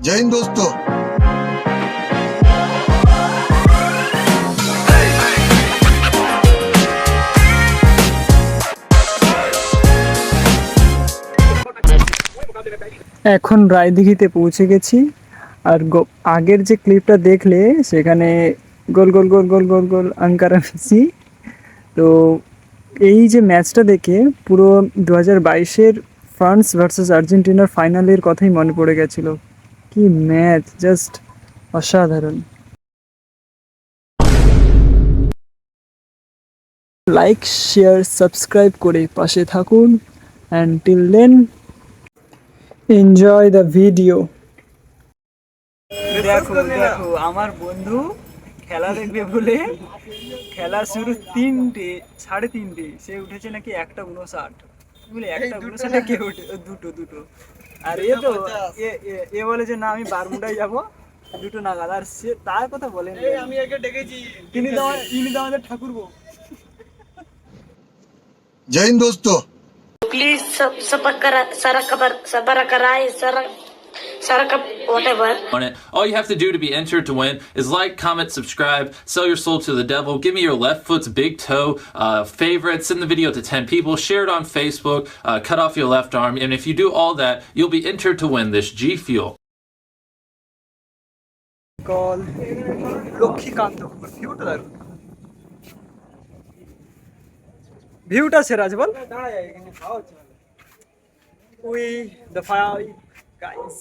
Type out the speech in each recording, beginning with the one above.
जय हिंद दोस्तों। এখন রায়দিঘিতে পৌঁছে গেছি। আর আগের যে ক্লিপটা দেখলে সেখানে গোল গোল গোল গোল গোল গোল আঙ্কারা মেসি। তো এই যে ম্যাচটা দেখে পুরো 2022-এর ফ্রান্স ভার্সেস আর্জেন্টিনার ফাইনালের কথাই মনে পড়ে গেছিল। কি ম্যাচ, জাস্ট অসাধারণ। লাইক শেয়ার সাবস্ক্রাইব করে পাশে থাকুন। And till then enjoy the video. দেখো দেখো আমার বন্ধু খেলা দেখবে বলে খেলা শুরু 3টে 3:30 সে উঠেছে নাকি 1:59 বলে 1:59 কে উঠে দুটো আর এ তো এ বলে যে না আমি বারমুডায় যাব 2 নাগাদ। আর সে তার কথা বলেন আমি একে ডেকেছি তিনি তো আমাদের ঠাকুরবো। जय हिंद दोस्तों। Please whatever. On it. All you have to do to be entered to win is like, comment, subscribe, sell your soul to the devil, give me your left foot's big toe, favorite, send the video to 10 people, share it on Facebook, cut off your left arm, and if you do all that, you'll be entered to win this G Fuel. কল লক্ষ্মীকান্ত ভিউটা দেখো, ভিউটা সেরা আছে বল। We the five guys.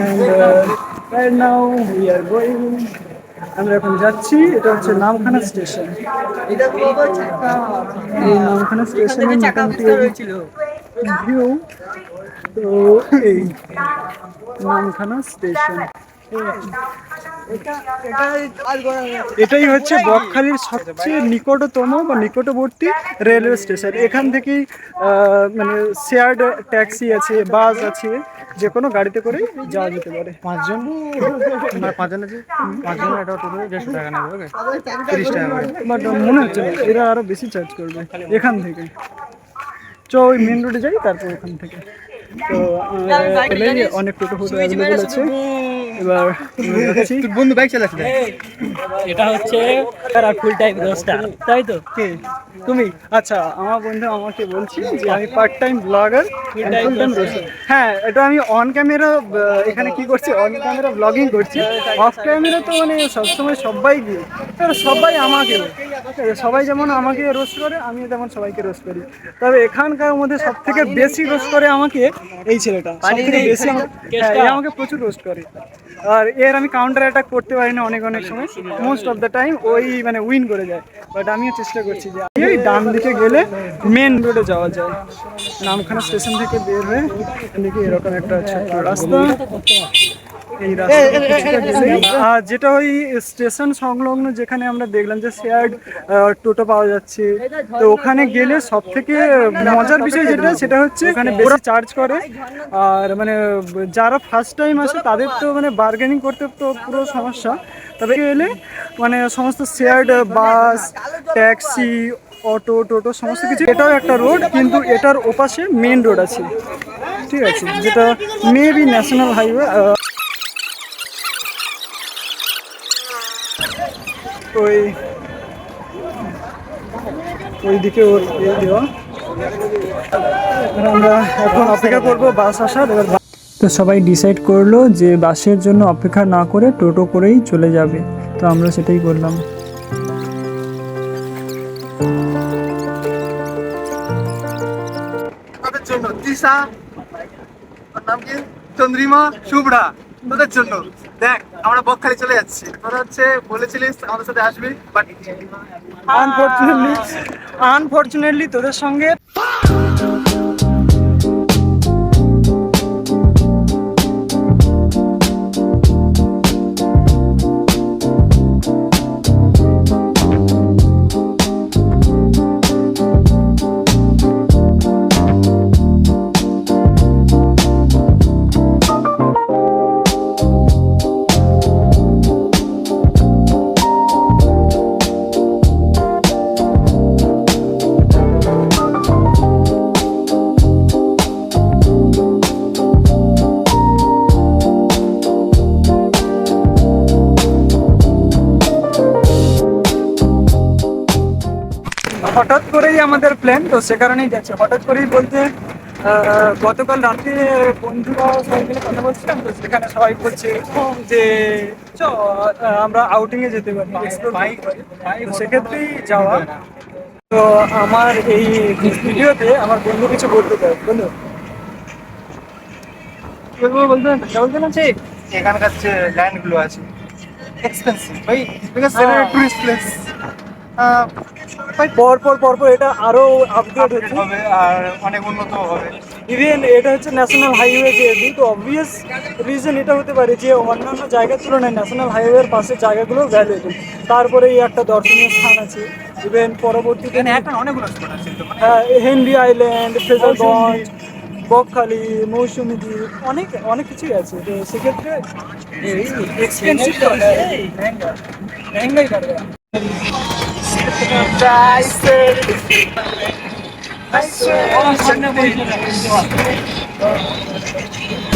And right now we are going, আমরা এখন যাচ্ছি, এটা হচ্ছে নামখানা স্টেশন। এই নামখানা স্টেশনে ভিউ। তো এই নামখানা স্টেশন, এটাই হচ্ছে বকখালির সবচেয়ে নিকটতম বা নিকটবর্তী রেলওয়ে স্টেশন। এখান থেকেই মানে শেয়ার্ড ট্যাক্সি আছে, বাস আছে, যে কোনো গাড়িতে করে যাওয়া যেতে পারে। 5 জন আছে, 5 জন এটা টোটাল 150 টাকা নেবে, 30 টাকা করে। বাট মনে হচ্ছে না, এরা আরো বেশি চার্জ করবে এখান থেকে। ওই মেন রোডে যাই, তারপর ওখান থেকে। তো অনেক টোটো ফোটো অ্যাভেলেবল আছে। এবার বন্ধু বাইক চালাচ্ছে, এটা হচ্ছে ফুল টাইম রোস্টার, তাই তো? কে তুমি? আচ্ছা, আমার বন্ধু আমাকে বলছি যে আমি part time vlogger, full time roaster. হ্যাঁ, এটা আমি অন ক্যামেরা এখানে কি করছি, অন ক্যামেরা ব্লগিং করছি। অফ ক্যামেরা তো মানে সবসময় সবাই গিয়ে সবাই আমাকে, সবাই যেমন আমাকে রোস্ট করে, আমি তেমন সবাইকে রোস্ট করি। তবে এখানকার মধ্যে সব থেকে বেশি রোস্ট করে আমাকে এই ছেলেটা, সবথেকে বেশি আমাকে প্রচুর রোস্ট করে। আর এর আমি কাউন্টার অ্যাটাক করতে পারি না অনেক সময়, মোস্ট অফ দ্য টাইম ওই মানে উইন করে যায়। বাট আমিও চেষ্টা করছি যে এই ডান দিকে গেলে মেন রোডে যাওয়া যায়। নামখানা স্টেশন থেকে বের হয়ে এদিকে এরকম একটা ছোট্ট রাস্তা, এই রাস্তা। আর যেটা ওই স্টেশন সংলগ্ন যেখানে আমরা দেখলাম যে শেয়ার্ড টোটো পাওয়া যাচ্ছে, তো ওখানে গেলে সব থেকে মজার বিষয় যেটা, সেটা হচ্ছে ওখানে বেশি চার্জ করে। আর মানে যারা ফার্স্ট টাইম আসে তাদের তো মানে বার্গেনিং করতে তো পুরো সমস্যা। তবে এলে মানে সমস্ত শেয়ার্ড বাস, ট্যাক্সি, অটো, টোটো সমস্ত কিছু। এটাও একটা রোড, কিন্তু এটার ওপাশে মেন রোড আছে, ঠিক আছে, যেটা মেবি ন্যাশনাল হাইওয়ে। ওইদিকে ওর দেওয়া। আমরা এখন অপেক্ষা করবো বাস আসার। তো সবাই ডিসাইড করলো যে বাসের জন্য অপেক্ষা না করে টোটো করেই চলে যাবে। তো আমরা সেটাই করলাম। জন্য দিশা, ওর নাম কি, চন্দ্রিমা, শুভ্রা, তোদের জন্য। দেখ আমরা বকখালি চলে যাচ্ছি, তোরা হচ্ছে বলেছিলিস আমাদের সাথে আসবি, বাট আনফরচুনেটলি তোদের সঙ্গে হঠাৎ করেই আমাদের প্ল্যান, তো সে কারণেই যাচ্ছে। হঠাৎ করেই বলতে গতকাল রাতে বন্ধুরা সবাই মিলে কথা বলছিলাম, তো সেখানে সবাই বলছে যে চ আমরা আউটিংয়ে যেতে পারি, explore করতে পারি। তো সেক্ষেত্রেই যাওয়া। তো আমার এই ভিডিওতে আমার বন্ধু কিছু বলতে চাই। বন্ধু কি বলবো, বলতে না ঠিক? এখানকার যে ল্যান্ড গুলো আছে এক্সপেন্সিভ ভাই, বিকজ টুরিস্ট প্লেস পর এটা আরো আপডেট হচ্ছে, হবে আর অনেক উন্নত হবে। ইভেন এটা হচ্ছে ন্যাশনাল হাইওয়ে যেহেতু, তো অবভিয়াস রিজন এটা হতে পারে যে অন্যান্য জায়গার তুলনায় ন্যাশনাল হাইওয়ের পাশের জায়গাগুলো ভ্যালুয়েবল। তারপরে এই একটা দর্শনীয় স্থান আছে। ইভেন পরবর্তীতে এখন অনেকগুলো স্পট আছে তো, মানে হেনরি আইল্যান্ড, ফ্রেজারগঞ্জ, বকখালি, মৌসুমী দ্বীপ, অনেক অনেক কিছুই আছে। তো সেক্ষেত্রে এক্সপেন্সিভ महंगाई कर गया।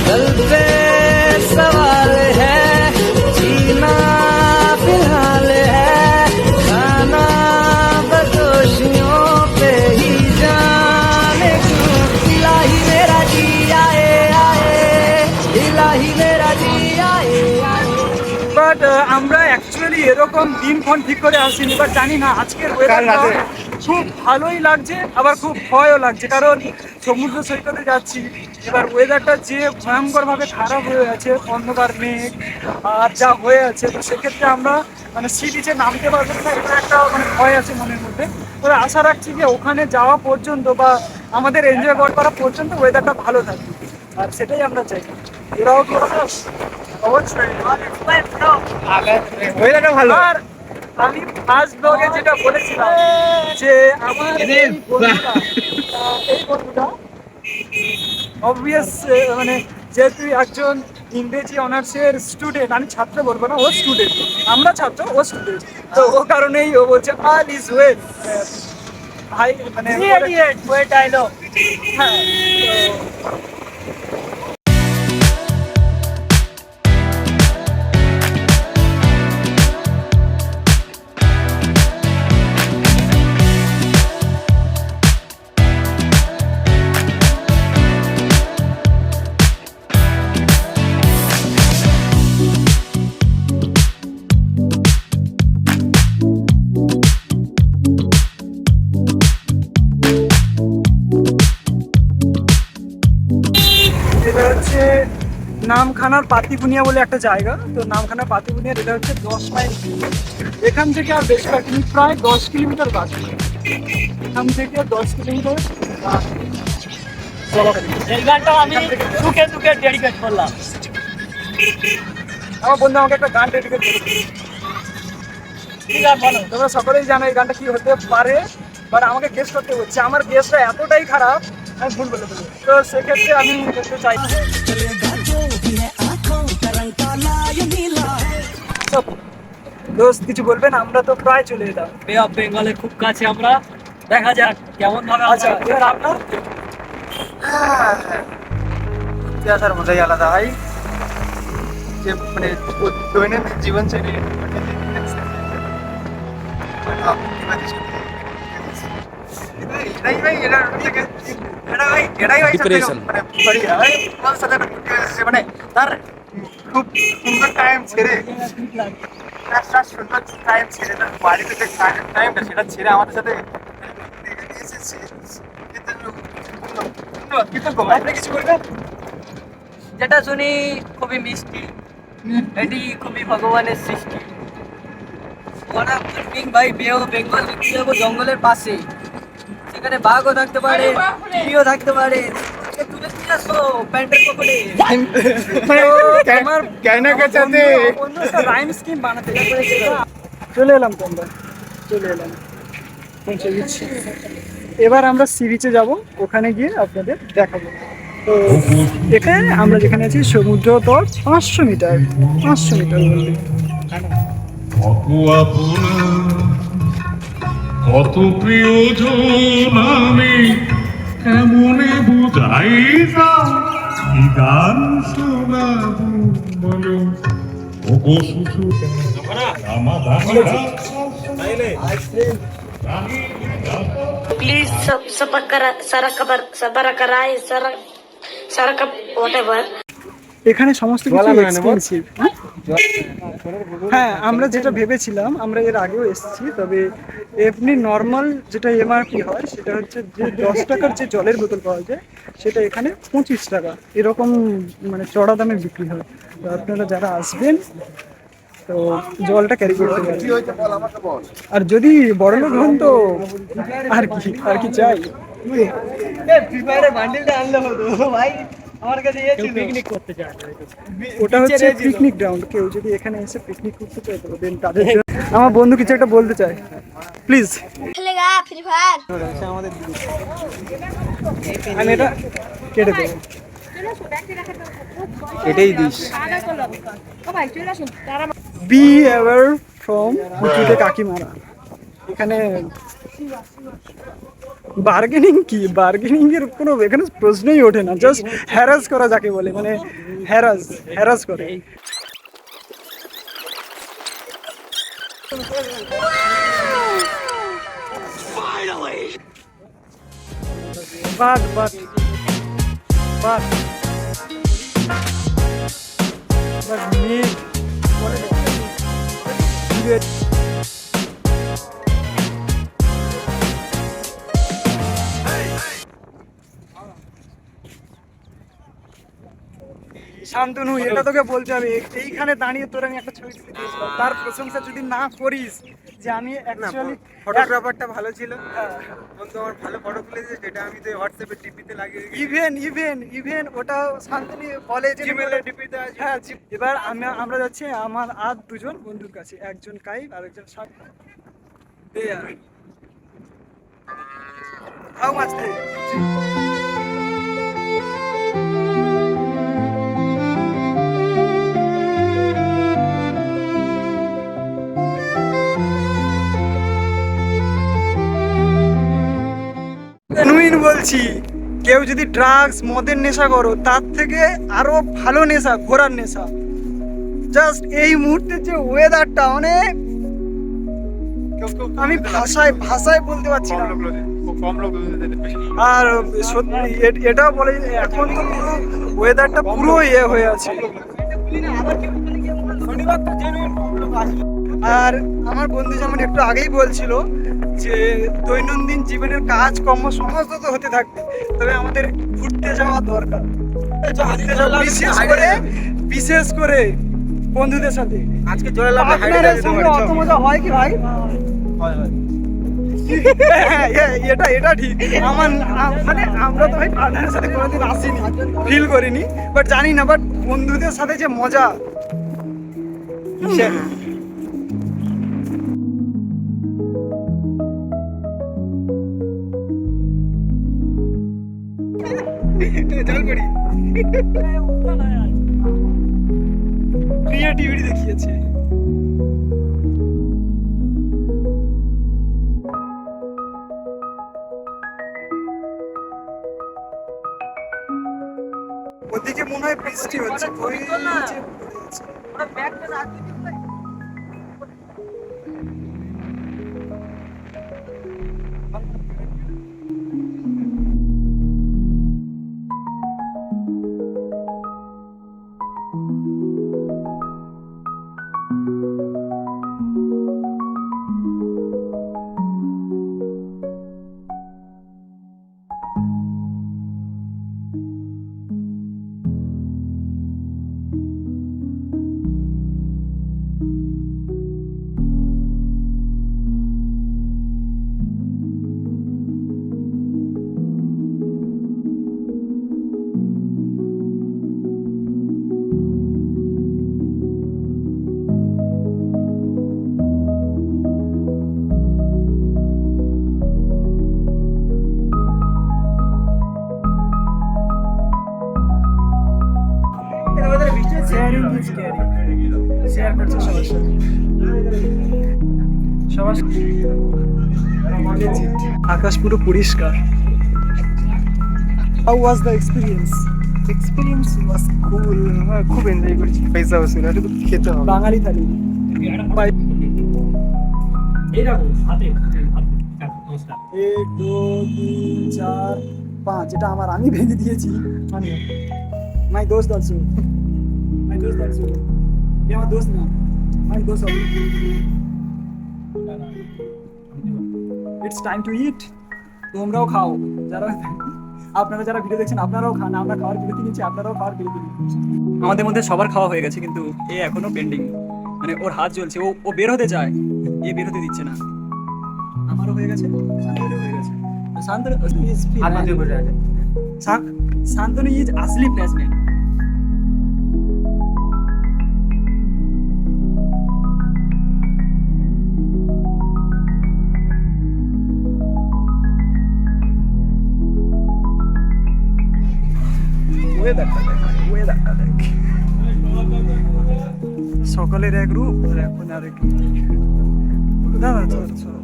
दिल पे सवाल है, जीना फिलहाल है, खाना बदोशियों पे ही जाने क्यों। इलाही मेरा जी आए आए, इलाही मेरा जी आए आए। বাট আমরা অ্যাকচুয়ালি এরকম দিনক্ষণ ঠিক করে আসিনি, বাট জানি না আজকের ওয়েদারটা খুব ভালোই লাগছে, আবার খুব ভয়ও লাগছে, কারণ সমুদ্র সৈকতে যাচ্ছি। এবার ওয়েদারটা যে ভয়ঙ্করভাবে খারাপ হয়ে আছে, অন্ধকার মেঘ আর যা হয়ে আছে, তো সেক্ষেত্রে আমরা মানে সি বিচে নামতে পারবো না, এটা একটা মানে ভয় আছে মনের মধ্যে। তবে আশা রাখছি যে ওখানে যাওয়া পর্যন্ত বা আমাদের এনজয় করা পর্যন্ত ওয়েদারটা ভালো থাকবে, আর সেটাই আমরা চাই। ওরাও কি অবশ্যই ওয়েদারটা ভালো। আর আমি ফার্স্ট ব্লগে যেটা বলেছিলাম যে আমার এই বন্ধুটা অবভিয়াস মানে যেহেতু একজন ইংরেজি অনার্সের স্টুডেন্ট, আমি ছাত্র বলবো না, ও স্টুডেন্ট, আমরা ছাত্র, ও স্টুডেন্ট, তো ও কারণেই ও বলছে অল ইজ ওয়েল ভাই, মানে ওয়েট ডায়লগ। হ্যাঁ, এটা হচ্ছে নামখানার পাতিবুনিয়া বলে একটা জায়গা। তো নামখানার পাতিবুনিয়ার এটা হচ্ছে 10 মাইল। এখান থেকে আর বেশ কয়েকদিন, প্রায় 10 কিলোমিটার বাকি। এখান থেকে 10 কিলোমিটার। এই গানটা আমি দুকে দুকে ডেডিকেট করলাম। আমার বন্ধু আমাকে একটা গান ডেডিকেট করেছে। কি গান বলো? তোমরা সকলেই জানো এই গানটা কি হতে পারে, বাট আমাকে গেস করতে হচ্ছে। আমার গেসটা এতটাই খারাপ, আমি ভুল বলে দেবো। তো সেক্ষেত্রে আমি বলতে চাই দোস্ত কিছু বলবেন, আমরা তো প্রায় চলে এলাম। বে অফ বেঙ্গলে খুব কাছে আমরা, দেখা যাক কেমন ভাবে। আচ্ছা, এবার আপনার আসার মজাই আলাদা ভাই, যে মানে দৈনন্দিন জীবনশৈলী এটাই ভাই, এটাই ভাই ডিপ্রেশন, মানে তার খুব সুন্দর টাইম ছেড়ে, সুন্দর টাইম ছেড়ে, তার বাড়িতে যে টাইমটা সেটা ছেড়ে আমাদের সাথে এসেছে। আপনি কিছু করবেন? যেটা শুনি খুবই মিষ্টি, এটি খুবই ভগবানের সৃষ্টি। ওরা ভাই বেঙ্গল দেখতে যাবো জঙ্গলের পাশে, সেখানে বাঘও থাকতে পারে, চিড়িও থাকতে পারে। তুলে নিয়ে আসো প্যান্টের পকেটে। আমার কেনা কাছাতে অন্য একটা রাইম স্কিম বানাতে চলে এলাম তো আমরা, চলে এলাম পৌঁছে দিচ্ছি। এবার আমরা সি বিচে যাবো, ওখানে গিয়ে আপনাদের দেখাবো। তো এখানে আমরা যেখানে আছি সমুদ্র তল 500 মিটার, 500 মিটার বলতে। কত আপনা কত প্রিয়জন আমি কেমনে বুঝাই যাও কি গান শোনাবো বলো ওগো শুধু Please sabarakai sarakap whatever. এখানে সমস্ত কিছু এক্সপেন্সিভ। হ্যাঁ, আমরা যেটা ভেবেছিলাম, আমরা এর আগেও এসেছি, তবে এমনি নর্মাল যেটা এমআরপি হয় সেটা হচ্ছে যে 10 টাকার যে জলের বোতল পাওয়া যায় সেটা এখানে 25 টাকা, এরকম মানে চড়া দামে বিক্রি হয়। তো আপনারা যারা আসবেন তো জলটা ক্যারি করতে পারেন। আর যদি বড়লোক হন তো আর কি চাই। বান্ডিলটা আনলে হতো ভাই, আমার কাছে পিকনিক করতে চায়। ওটা হচ্ছে পিকনিক গ্রাউন্ড, কেউ যদি এখানে এসে পিকনিক করতে চায় তো দেন তাদের জন্য। আমার বন্ধু কিছু একটা বলতে চায়, প্লিজ। খেলেগা free fire. আমি এটা কেটে দেবো। এটাই দিস। বি এভার ফ্রম উঁচুতে কাকিমারা। এখানে বার্গেনিং এর কোনো এখানে প্রশ্নই ওঠে না, জাস্ট হ্যারাস করা যাকে বলে, মানে হ্যারাস করে। বাট মেঘ শান্তনু, এটা তোকে বলতে হবে, এইখানে দাঁড়িয়ে তোর আমি একটা ছবি তুলে দিয়েছিলাম, তার প্রশংসা যদি না করিস যে আমি অ্যাকচুয়ালি ফটোগ্রাফারটা ভালো ছিল, বন্ধু আমার ভালো ফটো তুলেছে, যেটা আমি তো হোয়াটসঅ্যাপে ডিপিতে লাগিয়ে ইভেন ওটা শান্তনু বলে যে জিমেলে ডিপিতে আছে। হ্যাঁ, এবার আমরা যাচ্ছি আমার আর দুজন বন্ধুর কাছে, একজন কাইব আর একজন সাপ। হাউ মাছ বলছি, কেউ যদি ড্রাগস মদের নেশা করো, তার থেকে আরো ভালো নেশা ঘোরার নেশা। জাস্ট এই মুহূর্তে যে ওয়েদারটা, মানে আমি ভাষায় বলতে পারছি না। আর সত্যি এটাও বলে এখন তো পুরো ওয়েদারটা পুরো হয়ে আছে। আর আমার বন্ধু যেমন একটু আগেই বলছিল যে দৈনন্দিন জীবনের কাজকর্ম সমস্ত তো হতে থাকবে, তবে আমাদের ঘুরতে যাওয়া দরকার, বিশেষ করে বন্ধুদের সাথে। আজকে জলে আপনাদের সঙ্গে অত মজা হয় কি ভাই? এটা ঠিক। মানে আমরা তো ভাই পার্টনারের সাথে কোনোদিন আসিনি, ফিল করিনি, বাট জানি না, বাট বন্ধুদের সাথে যে মজা ক্রিয়েটিভিটি দেখিয়েছে। ওদিকে মনে হয় বৃষ্টি হচ্ছে, ওই নিচে শেয়ারিং ইজ কেয়ারিং, শেয়ার করছে সবার সাথে, সবার সাথে। আকাশ পুরো পরিষ্কার। How was the experience? Experience was cool, খুব এনজয় করেছি। পয়সা বসে এটা তো খেতে হবে, বাঙালি থালি। এইরকম হাতে নমস্কার। 1 2 3 4 5, এটা আমার, আমি ভেঙে দিয়েছি। মাই দোস্ত অলসো, মাই দোস্ত অলসো, এ আমার দোস্ত না, মাই দোস্ত অলসো। ইটস টাইম টু ইট। তোমরাও খাও, যারা আপনারা যারা ভিডিও দেখছেন আপনারাও খান। আমরা খাওয়ার বিরতি নিচ্ছি, আপনারাও খাওয়ার বিরতি নিন। আমাদের মধ্যে সবার খাওয়া হয়ে গেছে, কিন্তু এ এখনো পেন্ডিং, মানে ওর হাত জ্বলছে, ও বের হতে চায়, এ বের হতে দিচ্ছে না। আমারও হয়ে গেছে, শান্তনুরও হয়ে গেছে। শান্তনু ইজ শান্তনু ইজ আসলি প্লেসমেন্ট। ওয়েদারটা দেখ, সকালের এক রূপ আর এখন আর এক রূপ। দাদা চলো চলো।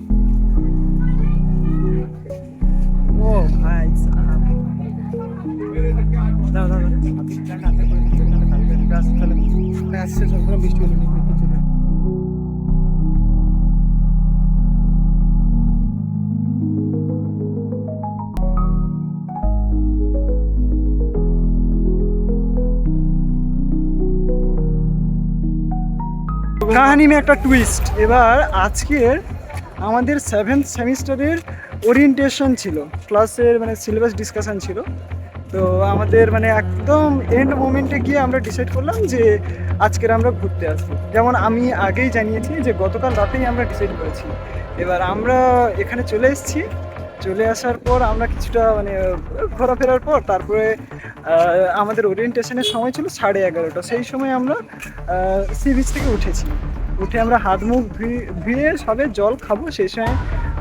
ও ভাই সাহেব, দাও দাও আসছে সকালে বৃষ্টি হলো। কাহিনী মে একটা টুইস্ট। এবার আজকের আমাদের 7th সেমিস্টারের ওরিয়েন্টেশন ছিল, ক্লাসের মানে সিলেবাস ডিসকাশন ছিল। তো আমাদের মানে একদম এন্ড মোমেন্টে গিয়ে আমরা ডিসাইড করলাম যে আজকের আমরা ঘুরতে আসবো। যেমন আমি আগেই জানিয়েছি যে গতকাল রাতেই আমরা ডিসাইড করেছি। এবার আমরা এখানে চলে এসেছি, চলে আসার পর আমরা কিছুটা মানে ঘোরাফেরার পর তারপরে আমাদের ওরিয়েন্টেশনের সময় ছিল 11:30। সেই সময় আমরা সি বিচ থেকে উঠেছি। উঠে আমরা হাত মুখ ধুয়ে সবে জল খাবো, সেই সময়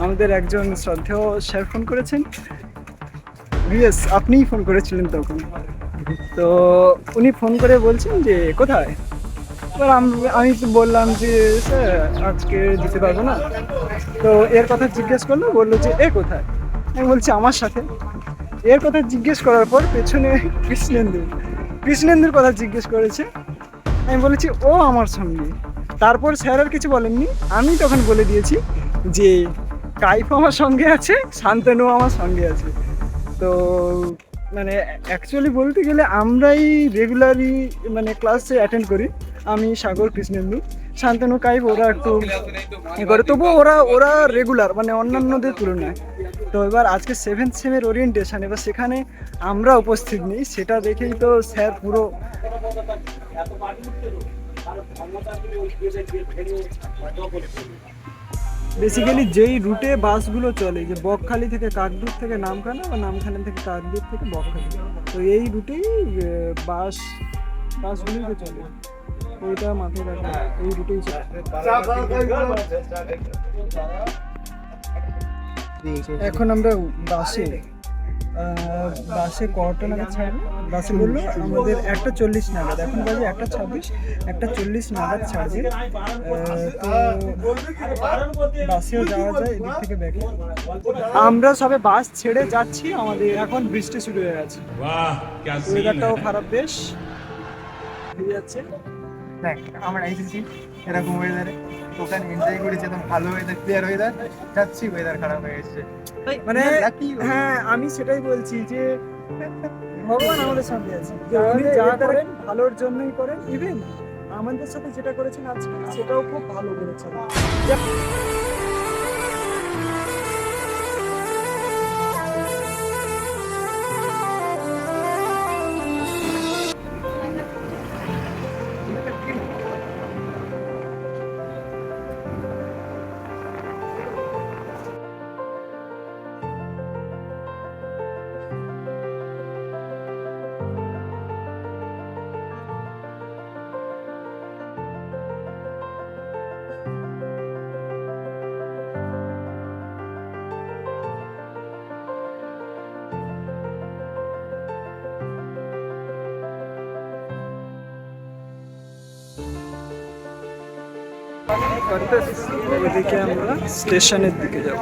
আমাদের একজন শ্রদ্ধেয় স্যার ফোন করেছেন। ইয়েস, আপনিই ফোন করেছিলেন তখন। তো উনি ফোন করে বলছেন যে কোথায়। এবার আমি তো বললাম যে স্যার আজকে দিতে পারবো না। তো এর কথা জিজ্ঞেস করলো, বললো যে এ কোথায়। আমি বলছি আমার সাথে। এর কথা জিজ্ঞেস করার পর পেছনে কৃষ্ণেন্দুর কথা জিজ্ঞেস করেছে। আমি বলেছি ও আমার সঙ্গে। তারপর স্যার আর কিছু বলেননি, আমি তখন বলে দিয়েছি যে কাইফ আমার সঙ্গে আছে, শান্তনু আমার সঙ্গে আছে। তো মানে অ্যাকচুয়ালি বলতে গেলে আমরাই রেগুলারই মানে ক্লাসে অ্যাটেন্ড করি। আমি, সাগর, কৃষ্ণেন্দু, শান্তনু, কাইফ ওরা একটু করে, তবুও ওরা রেগুলার মানে অন্যান্যদের তুলনায়। তো এবার আজকে 7th সেমের ওরিয়েন্টেশন, এবার সেখানে আমরা উপস্থিত নেই, সেটা দেখেই তো স্যার পুরো বেসিক্যালি যেই রুটে বাসগুলো চলে, যে বকখালি থেকে কাকদ্বীপ থেকে নামখানা বা নামখানা থেকে কাকদ্বীপ থেকে বকখালি, তো এই রুটেই বাসগুলোই তো চলে। ওইটা মাথায় রাখবে, এই রুটেই চলে। এখন আমরা বাসে কটা নাগাদ ছাড়বে? বাসে বললো আমাদের 1:40 নাগাদ, এখন বাজে 1:26, 1:40 নাগাদ ছাড়বে। তো বাসেও যাওয়া যায় এদিক থেকে ব্যাগে। আমরা সবে বাস ছেড়ে যাচ্ছি, আমাদের এখন বৃষ্টি শুরু হয়ে গেছে। ওয়েদারটাও খারাপ, বেশ হয়ে যাচ্ছে। দেখ আমরা এসেছি এরকম ওয়েদারে, ওখানে এনজয় করেছি, একদম ভালো ওয়েদার, ক্লিয়ার ওয়েদার, যাচ্ছি ওয়েদার খারাপ হয়ে এসেছে। মানে হ্যাঁ, আমি সেটাই বলছি যে ভগবান আমাদের সঙ্গে আছে, যে উনি যা করেন ভালোর জন্যই করেন। ইভেন আমাদের সাথে যেটা করেছেন আজকে, সেটাও খুব ভালো করেছেন। এদিকে আমরা স্টেশনের দিকে যাব।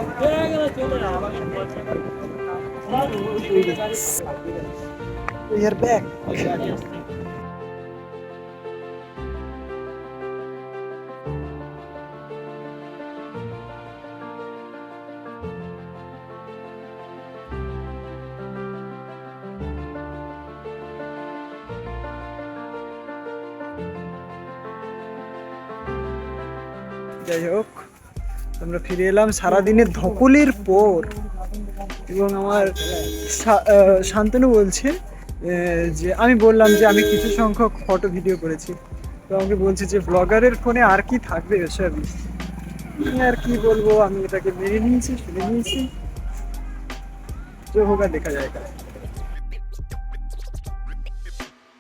We are back. যাই হোক, আমরা ফিরে এলাম সারাদিনের ধকলের পর, এবং আমার শান্তনু বলছে যে আমি বললাম যে আমি কিছু সংখ্যক ফটো ভিডিও করেছি, তো আমাকে বলছে যে ব্লগারের ফোনে আর কি থাকবে এসবই। আর কি বলবো, আমি এটাকে মেনে নিয়েছি, শুনে নিয়েছি, जो होगा देखा जाएगा।